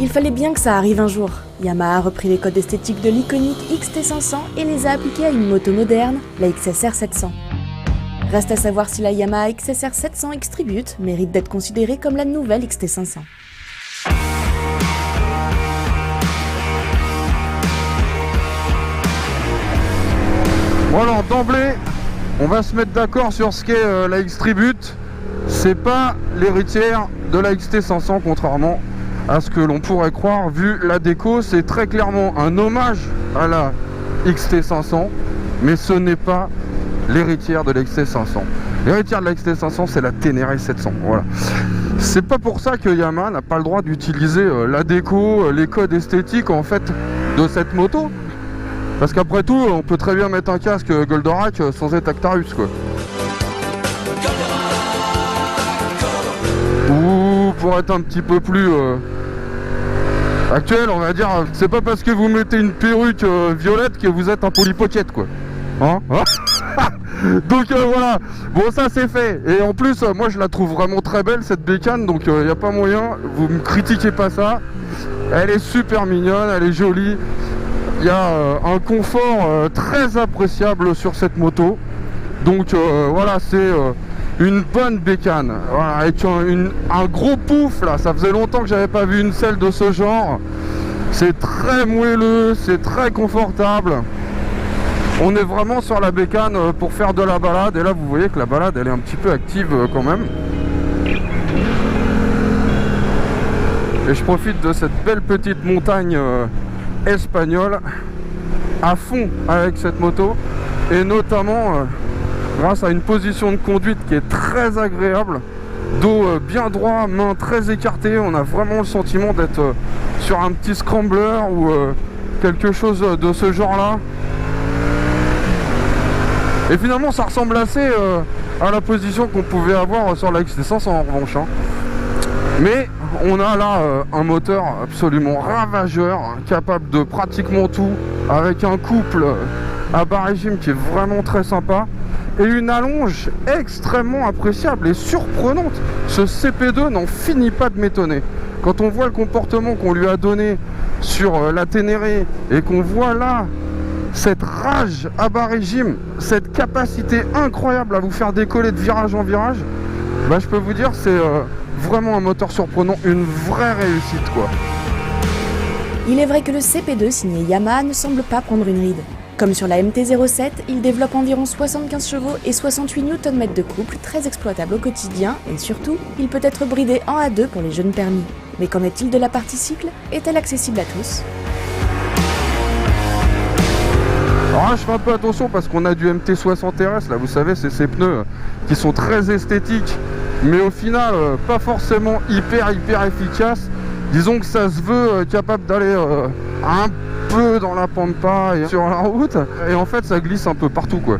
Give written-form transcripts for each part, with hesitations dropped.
Il fallait bien que ça arrive un jour. Yamaha a repris les codes esthétiques de l'iconique XT500 et les a appliqués à une moto moderne, la XSR 700. Reste à savoir si la Yamaha XSR 700 X-Tribute mérite d'être considérée comme la nouvelle XT500. Bon alors d'emblée, on va se mettre d'accord sur ce qu'est la X-Tribute. C'est pas l'héritière de la XT500, contrairement à ce que l'on pourrait croire vu la déco. C'est très clairement un hommage à la XT500, mais ce n'est pas l'héritière de la XT500. L'héritière de la XT500, c'est la Ténéré 700. Voilà. C'est pas pour ça que Yamaha n'a pas le droit d'utiliser la déco, les codes esthétiques en fait de cette moto. Parce qu'après tout, on peut très bien mettre un casque Goldorak sans être Actarus, quoi. Ou pour être un petit peu plus actuel, on va dire, c'est pas parce que vous mettez une perruque violette que vous êtes un polypocket, quoi. Hein donc voilà, bon ça c'est fait. Et en plus, moi je la trouve vraiment très belle cette bécane, donc il n'y a pas moyen, vous me critiquez pas ça. Elle est super mignonne, elle est jolie. Il y a un confort très appréciable sur cette moto. Donc voilà, c'est une bonne bécane. Voilà, avec un gros pouf là. Ça faisait longtemps que j'avais pas vu une selle de ce genre. C'est très moelleux, c'est très confortable. On est vraiment sur la bécane pour faire de la balade. Et là vous voyez que la balade elle est un petit peu active quand même. Et je profite de cette belle petite montagne espagnol à fond avec cette moto, et notamment grâce à une position de conduite qui est très agréable, dos bien droit, main très écartée. On a vraiment le sentiment d'être sur un petit scrambler ou quelque chose de ce genre là, et finalement ça ressemble assez à la position qu'on pouvait avoir sur la XT500 en revanche, hein. Mais on a là un moteur absolument ravageur, capable de pratiquement tout, avec un couple à bas régime qui est vraiment très sympa, et une allonge extrêmement appréciable et surprenante. Ce CP2 n'en finit pas de m'étonner. Quand on voit le comportement qu'on lui a donné sur la Ténéré, et qu'on voit là cette rage à bas régime, cette capacité incroyable à vous faire décoller de virage en virage, bah, je peux vous dire c'est vraiment un moteur surprenant, une vraie réussite quoi. Il est vrai que le CP2 signé Yamaha ne semble pas prendre une ride. Comme sur la MT-07, il développe environ 75 chevaux et 68 Nm de couple, très exploitable au quotidien, et surtout, il peut être bridé en A2 pour les jeunes permis. Mais qu'en est-il de la partie cycle? Est-elle accessible à tous? Alors là, je fais un peu attention parce qu'on a du MT60 RS, là vous savez, c'est ces pneus qui sont très esthétiques, mais au final pas forcément hyper efficace. Disons que ça se veut capable d'aller un peu dans la pampa et sur la route, et en fait ça glisse un peu partout quoi.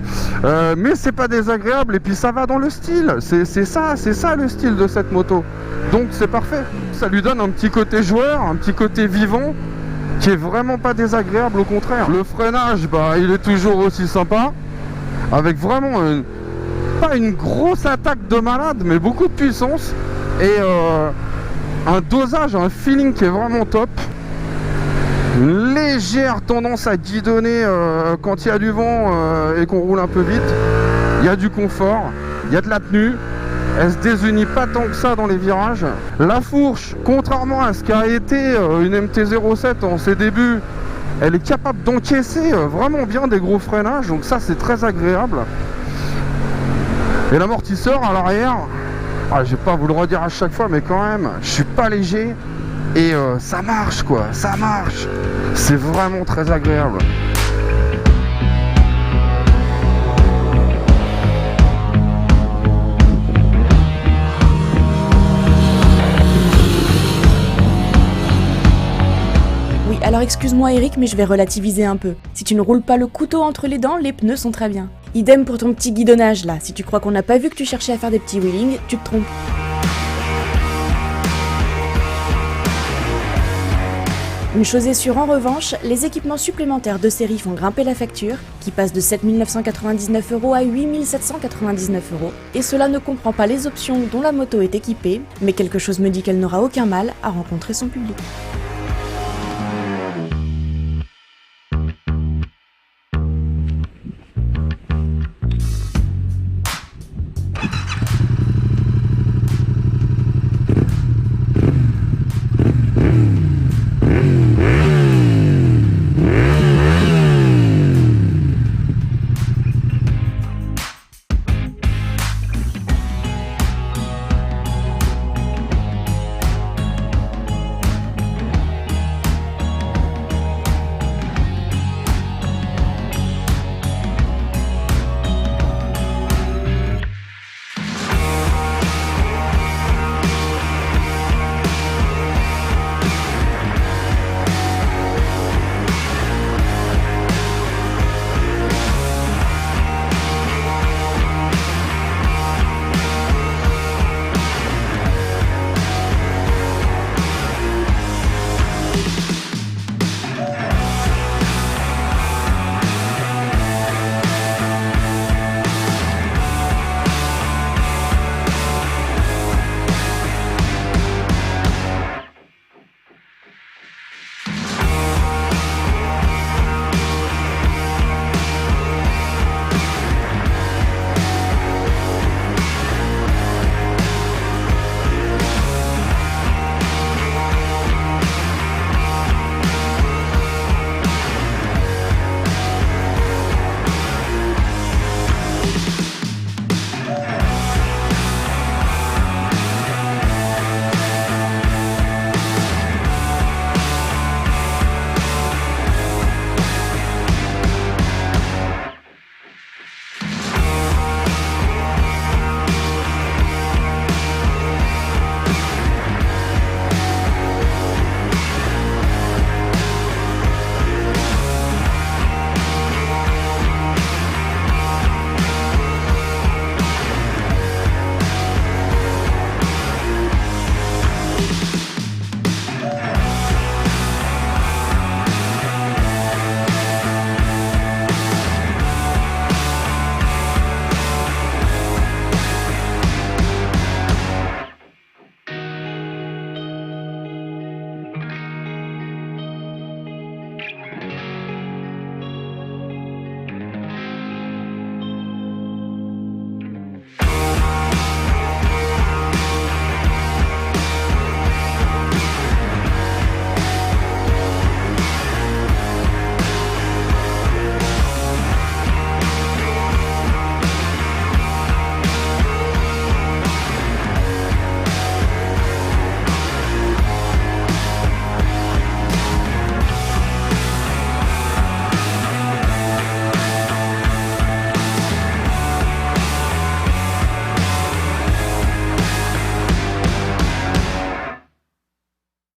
Mais c'est pas désagréable, et puis ça va dans le style, c'est ça le style de cette moto, donc c'est parfait. Ça lui donne un petit côté joueur, un petit côté vivant, qui est vraiment pas désagréable, au contraire. Le freinage, bah il est toujours aussi sympa, avec vraiment pas une grosse attaque de malade, mais beaucoup de puissance, et un dosage, un feeling qui est vraiment top. Une légère tendance à guidonner quand il y a du vent et qu'on roule un peu vite. Il y a du confort, il y a de la tenue. Elle se désunit pas tant que ça dans les virages. La fourche, contrairement à ce qu'a été une MT-07 en ses débuts, elle est capable d'encaisser vraiment bien des gros freinages, donc ça c'est très agréable. Et l'amortisseur à l'arrière, je vais pas vous le redire à chaque fois, mais quand même, je suis pas léger, et ça marche quoi, ça marche. C'est vraiment très agréable. Alors excuse-moi Eric, mais je vais relativiser un peu. Si tu ne roules pas le couteau entre les dents, les pneus sont très bien. Idem pour ton petit guidonnage là, si tu crois qu'on n'a pas vu que tu cherchais à faire des petits wheelings, tu te trompes. Une chose est sûre en revanche, les équipements supplémentaires de série font grimper la facture, qui passe de 7 999 € à 8 799 €, et cela ne comprend pas les options dont la moto est équipée, mais quelque chose me dit qu'elle n'aura aucun mal à rencontrer son public.